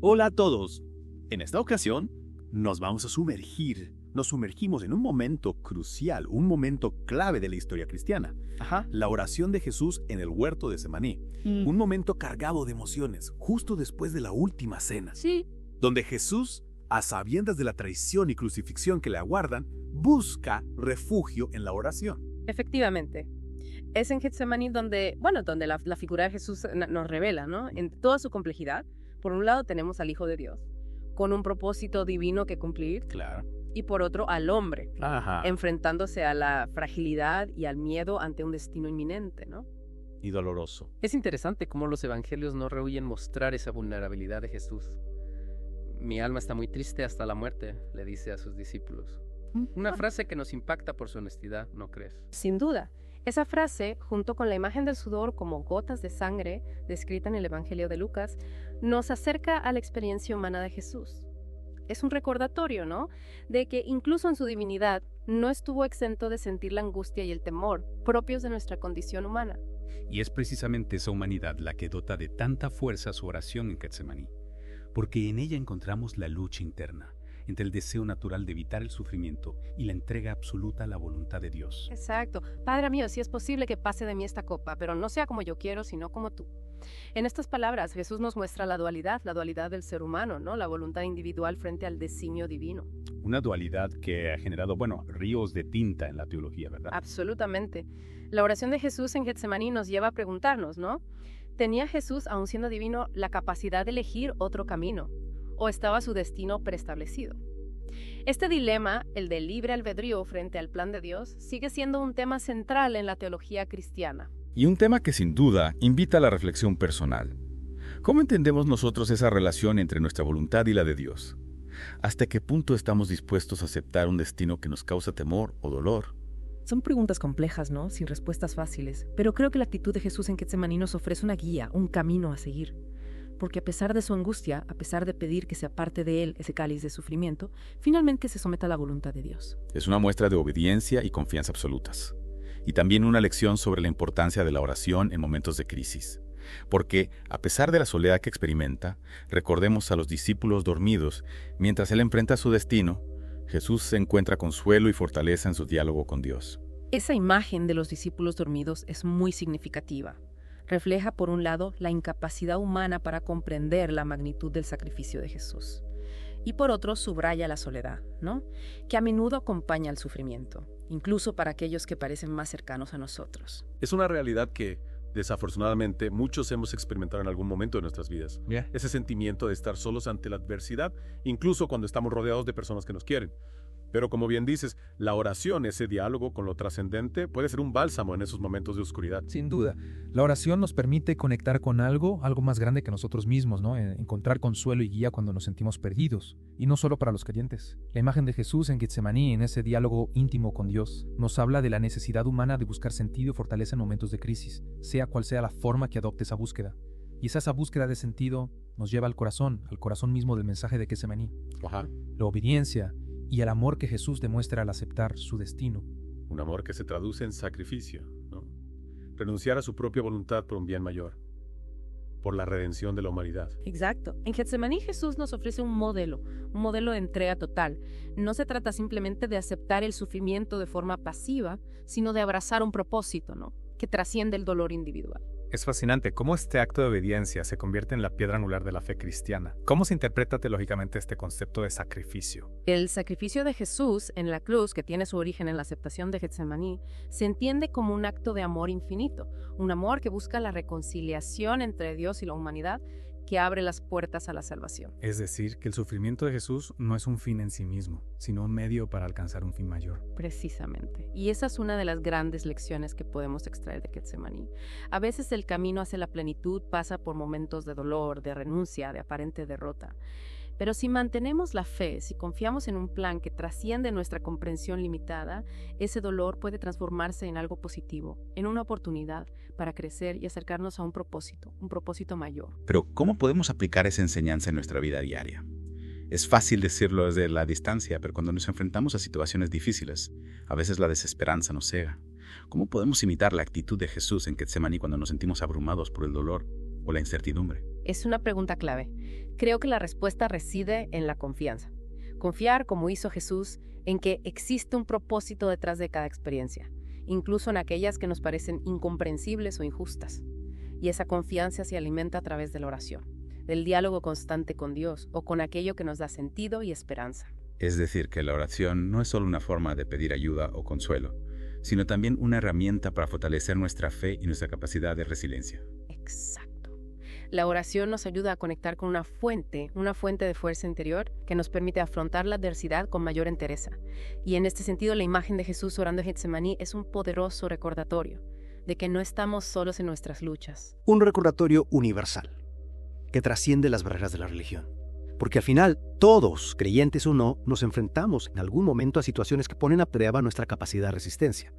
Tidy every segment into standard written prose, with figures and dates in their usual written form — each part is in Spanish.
Hola a todos. En esta ocasión nos vamos a nos sumergimos en un momento crucial, un momento clave de la historia cristiana. Ajá. La oración de Jesús en el huerto de Semaní. Un momento cargado de emociones, justo después de la última cena. Sí. Donde Jesús, a sabiendas de la traición y crucifixión que le aguardan, busca refugio en la oración. Efectivamente. Es en Getsemaní donde la figura de Jesús nos revela, ¿no? En toda su complejidad. Por un lado tenemos al Hijo de Dios, con un propósito divino que cumplir, Claro. y por otro al hombre, Ajá. enfrentándose a la fragilidad y al miedo ante un destino inminente, ¿no? Y doloroso. Es interesante cómo los evangelios no rehuyen mostrar esa vulnerabilidad de Jesús. Mi alma está muy triste hasta la muerte, le dice a sus discípulos. Una frase que nos impacta por su honestidad, ¿no crees? Sin duda. Esa frase, junto con la imagen del sudor como gotas de sangre, descrita en el Evangelio de Lucas, nos acerca a la experiencia humana de Jesús. Es un recordatorio, ¿no?, de que incluso en su divinidad no estuvo exento de sentir la angustia y el temor propios de nuestra condición humana. Y es precisamente esa humanidad la que dota de tanta fuerza su oración en Getsemaní, porque en ella encontramos la lucha interna entre el deseo natural de evitar el sufrimiento y la entrega absoluta a la voluntad de Dios. Exacto. Padre mío, si es posible que pase de mí esta copa, pero no sea como yo quiero, sino como tú. En estas palabras, Jesús nos muestra la dualidad del ser humano, ¿no? La voluntad individual frente al designio divino. Una dualidad que ha generado, ríos de tinta en la teología, ¿verdad? Absolutamente. La oración de Jesús en Getsemaní nos lleva a preguntarnos, ¿no? ¿Tenía Jesús, aun siendo divino, la capacidad de elegir otro camino? ¿O estaba su destino preestablecido? Este dilema, el del libre albedrío frente al plan de Dios, sigue siendo un tema central en la teología cristiana. Y un tema que sin duda invita a la reflexión personal. ¿Cómo entendemos nosotros esa relación entre nuestra voluntad y la de Dios? ¿Hasta qué punto estamos dispuestos a aceptar un destino que nos causa temor o dolor? Son preguntas complejas, ¿no? Sin respuestas fáciles. Pero creo que la actitud de Jesús en Getsemaní nos ofrece una guía, un camino a seguir. Porque a pesar de su angustia, a pesar de pedir que se aparte de él ese cáliz de sufrimiento, finalmente se somete a la voluntad de Dios. Es una muestra de obediencia y confianza absolutas. Y también una lección sobre la importancia de la oración en momentos de crisis. Porque, a pesar de la soledad que experimenta, recordemos a los discípulos dormidos, mientras él enfrenta su destino, Jesús se encuentra consuelo y fortaleza en su diálogo con Dios. Esa imagen de los discípulos dormidos es muy significativa. Refleja, por un lado, la incapacidad humana para comprender la magnitud del sacrificio de Jesús. Y por otro, subraya la soledad, ¿no?, que a menudo acompaña al sufrimiento, incluso para aquellos que parecen más cercanos a nosotros. Es una realidad que, desafortunadamente, muchos hemos experimentado en algún momento de nuestras vidas. Ese sentimiento de estar solos ante la adversidad, incluso cuando estamos rodeados de personas que nos quieren. Pero como bien dices, la oración, ese diálogo con lo trascendente, puede ser un bálsamo en esos momentos de oscuridad. Sin duda. La oración nos permite conectar con algo más grande que nosotros mismos, ¿no? Encontrar consuelo y guía cuando nos sentimos perdidos. Y no solo para los creyentes. La imagen de Jesús en Getsemaní, en ese diálogo íntimo con Dios, nos habla de la necesidad humana de buscar sentido y fortaleza en momentos de crisis, sea cual sea la forma que adopte esa búsqueda. Y esa búsqueda de sentido nos lleva al corazón mismo del mensaje de Getsemaní. Ajá. La obediencia y el amor que Jesús demuestra al aceptar su destino. Un amor que se traduce en sacrificio, ¿no? Renunciar a su propia voluntad por un bien mayor, por la redención de la humanidad. Exacto. En Getsemaní Jesús nos ofrece un modelo de entrega total. No se trata simplemente de aceptar el sufrimiento de forma pasiva, sino de abrazar un propósito, ¿no?, que trasciende el dolor individual. Es fascinante cómo este acto de obediencia se convierte en la piedra angular de la fe cristiana. ¿Cómo se interpreta teológicamente este concepto de sacrificio? El sacrificio de Jesús en la cruz, que tiene su origen en la aceptación de Getsemaní, se entiende como un acto de amor infinito, un amor que busca la reconciliación entre Dios y la humanidad, que abre las puertas a la salvación. Es decir, que el sufrimiento de Jesús no es un fin en sí mismo, sino un medio para alcanzar un fin mayor. Precisamente. Y esa es una de las grandes lecciones que podemos extraer de Getsemaní. A veces el camino hacia la plenitud pasa por momentos de dolor, de renuncia, de aparente derrota. Pero si mantenemos la fe, si confiamos en un plan que trasciende nuestra comprensión limitada, ese dolor puede transformarse en algo positivo, en una oportunidad para crecer y acercarnos a un propósito mayor. Pero, ¿cómo podemos aplicar esa enseñanza en nuestra vida diaria? Es fácil decirlo desde la distancia, pero cuando nos enfrentamos a situaciones difíciles, a veces la desesperanza nos cega. ¿Cómo podemos imitar la actitud de Jesús en Getsemaní cuando nos sentimos abrumados por el dolor o la incertidumbre? Es una pregunta clave. Creo que la respuesta reside en la confianza. Confiar, como hizo Jesús, en que existe un propósito detrás de cada experiencia, incluso en aquellas que nos parecen incomprensibles o injustas. Y esa confianza se alimenta a través de la oración, del diálogo constante con Dios o con aquello que nos da sentido y esperanza. Es decir, que la oración no es solo una forma de pedir ayuda o consuelo, sino también una herramienta para fortalecer nuestra fe y nuestra capacidad de resiliencia. Exacto. La oración nos ayuda a conectar con una fuente de fuerza interior que nos permite afrontar la adversidad con mayor entereza. Y en este sentido, la imagen de Jesús orando en Getsemaní es un poderoso recordatorio de que no estamos solos en nuestras luchas. Un recordatorio universal, que trasciende las barreras de la religión. Porque al final, todos, creyentes o no, nos enfrentamos en algún momento a situaciones que ponen a prueba nuestra capacidad de resistencia.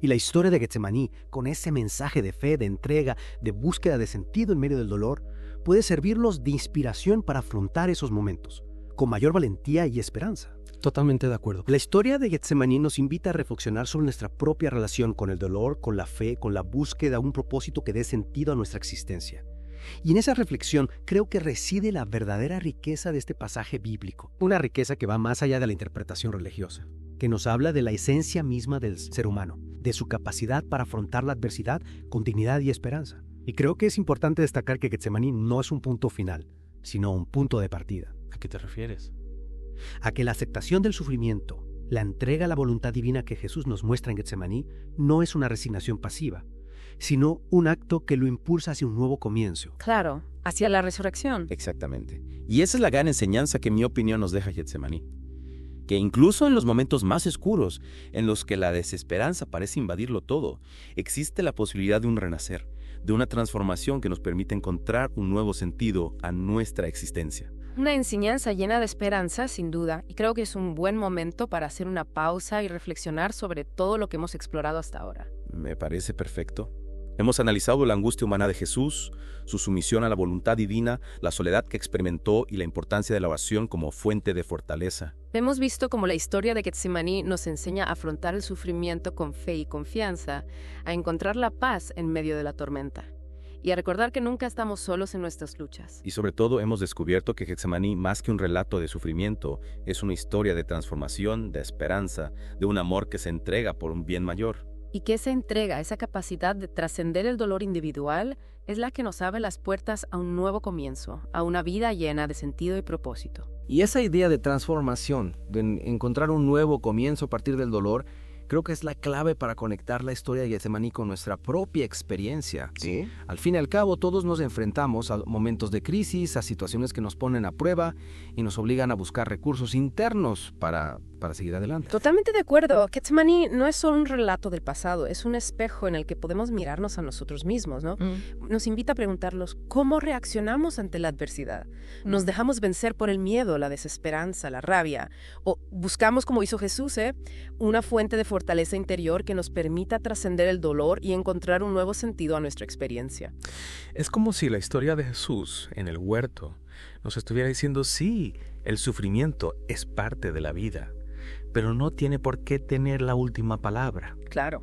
Y la historia de Getsemaní, con ese mensaje de fe, de entrega, de búsqueda de sentido en medio del dolor, puede servirnos de inspiración para afrontar esos momentos, con mayor valentía y esperanza. Totalmente de acuerdo. La historia de Getsemaní nos invita a reflexionar sobre nuestra propia relación con el dolor, con la fe, con la búsqueda de un propósito que dé sentido a nuestra existencia. Y en esa reflexión creo que reside la verdadera riqueza de este pasaje bíblico. Una riqueza que va más allá de la interpretación religiosa, que nos habla de la esencia misma del ser humano, de su capacidad para afrontar la adversidad con dignidad y esperanza. Y creo que es importante destacar que Getsemaní no es un punto final, sino un punto de partida. ¿A qué te refieres? A que la aceptación del sufrimiento, la entrega a la voluntad divina que Jesús nos muestra en Getsemaní, no es una resignación pasiva, sino un acto que lo impulsa hacia un nuevo comienzo. Claro, hacia la resurrección. Exactamente. Y esa es la gran enseñanza que en mi opinión nos deja Getsemaní. Que incluso en los momentos más oscuros, en los que la desesperanza parece invadirlo todo, existe la posibilidad de un renacer, de una transformación que nos permite encontrar un nuevo sentido a nuestra existencia. Una enseñanza llena de esperanza, sin duda, y creo que es un buen momento para hacer una pausa y reflexionar sobre todo lo que hemos explorado hasta ahora. Me parece perfecto. Hemos analizado la angustia humana de Jesús, su sumisión a la voluntad divina, la soledad que experimentó y la importancia de la oración como fuente de fortaleza. Hemos visto cómo la historia de Getsemaní nos enseña a afrontar el sufrimiento con fe y confianza, a encontrar la paz en medio de la tormenta y a recordar que nunca estamos solos en nuestras luchas. Y sobre todo hemos descubierto que Getsemaní, más que un relato de sufrimiento, es una historia de transformación, de esperanza, de un amor que se entrega por un bien mayor. Y que esa entrega, esa capacidad de trascender el dolor individual, es la que nos abre las puertas a un nuevo comienzo, a una vida llena de sentido y propósito. Y esa idea de transformación, de encontrar un nuevo comienzo a partir del dolor, creo que es la clave para conectar la historia de Getsemaní con nuestra propia experiencia. ¿Sí? Al fin y al cabo, todos nos enfrentamos a momentos de crisis, a situaciones que nos ponen a prueba y nos obligan a buscar recursos internos para seguir adelante. Totalmente de acuerdo. Getsemaní no es solo un relato del pasado, es un espejo en el que podemos mirarnos a nosotros mismos, ¿no? Nos invita a preguntarnos cómo reaccionamos ante la adversidad. ¿Nos dejamos vencer por el miedo, la desesperanza, la rabia? ¿O buscamos, como hizo Jesús, una fuente de fortaleza interior que nos permita trascender el dolor y encontrar un nuevo sentido a nuestra experiencia? Es como si la historia de Jesús en el huerto nos estuviera diciendo, sí, el sufrimiento es parte de la vida, pero no tiene por qué tener la última palabra. Claro.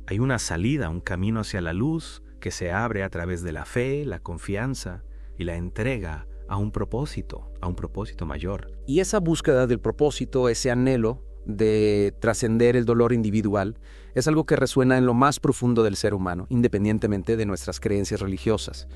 Hay una salida, un camino hacia la luz que se abre a través de la fe, la confianza y la entrega a un propósito mayor. Y esa búsqueda del propósito, ese anhelo de trascender el dolor individual, es algo que resuena en lo más profundo del ser humano, independientemente de nuestras creencias religiosas.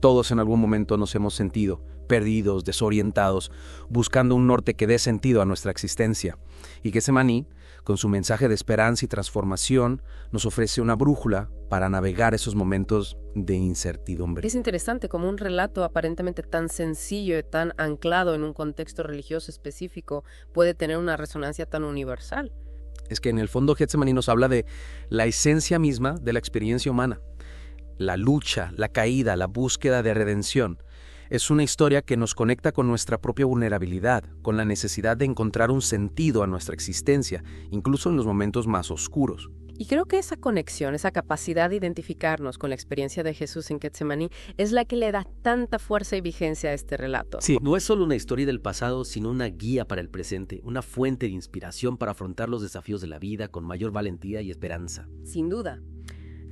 Todos en algún momento nos hemos sentido perdidos, desorientados, buscando un norte que dé sentido a nuestra existencia. Y Getsemaní, con su mensaje de esperanza y transformación, nos ofrece una brújula para navegar esos momentos de incertidumbre. Es interesante como un relato aparentemente tan sencillo y tan anclado en un contexto religioso específico puede tener una resonancia tan universal. Es que en el fondo Getsemaní nos habla de la esencia misma de la experiencia humana. La lucha, la caída, la búsqueda de redención. Es una historia que nos conecta con nuestra propia vulnerabilidad, con la necesidad de encontrar un sentido a nuestra existencia, incluso en los momentos más oscuros. Y creo que esa conexión, esa capacidad de identificarnos con la experiencia de Jesús en Getsemaní es la que le da tanta fuerza y vigencia a este relato. Sí, no es solo una historia del pasado, sino una guía para el presente, una fuente de inspiración para afrontar los desafíos de la vida con mayor valentía y esperanza. Sin duda.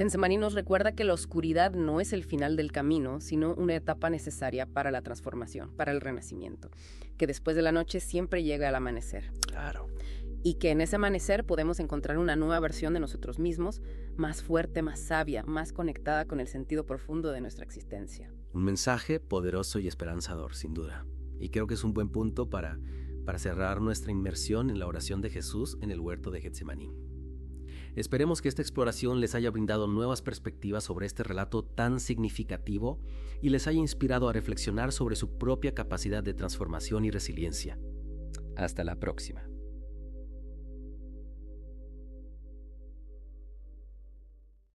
Getsemaní nos recuerda que la oscuridad no es el final del camino, sino una etapa necesaria para la transformación, para el renacimiento, que después de la noche siempre llega el amanecer. Claro. Y que en ese amanecer podemos encontrar una nueva versión de nosotros mismos, más fuerte, más sabia, más conectada con el sentido profundo de nuestra existencia. Un mensaje poderoso y esperanzador, sin duda. Y creo que es un buen punto para cerrar nuestra inmersión en la oración de Jesús en el huerto de Getsemaní. Esperemos que esta exploración les haya brindado nuevas perspectivas sobre este relato tan significativo y les haya inspirado a reflexionar sobre su propia capacidad de transformación y resiliencia. Hasta la próxima.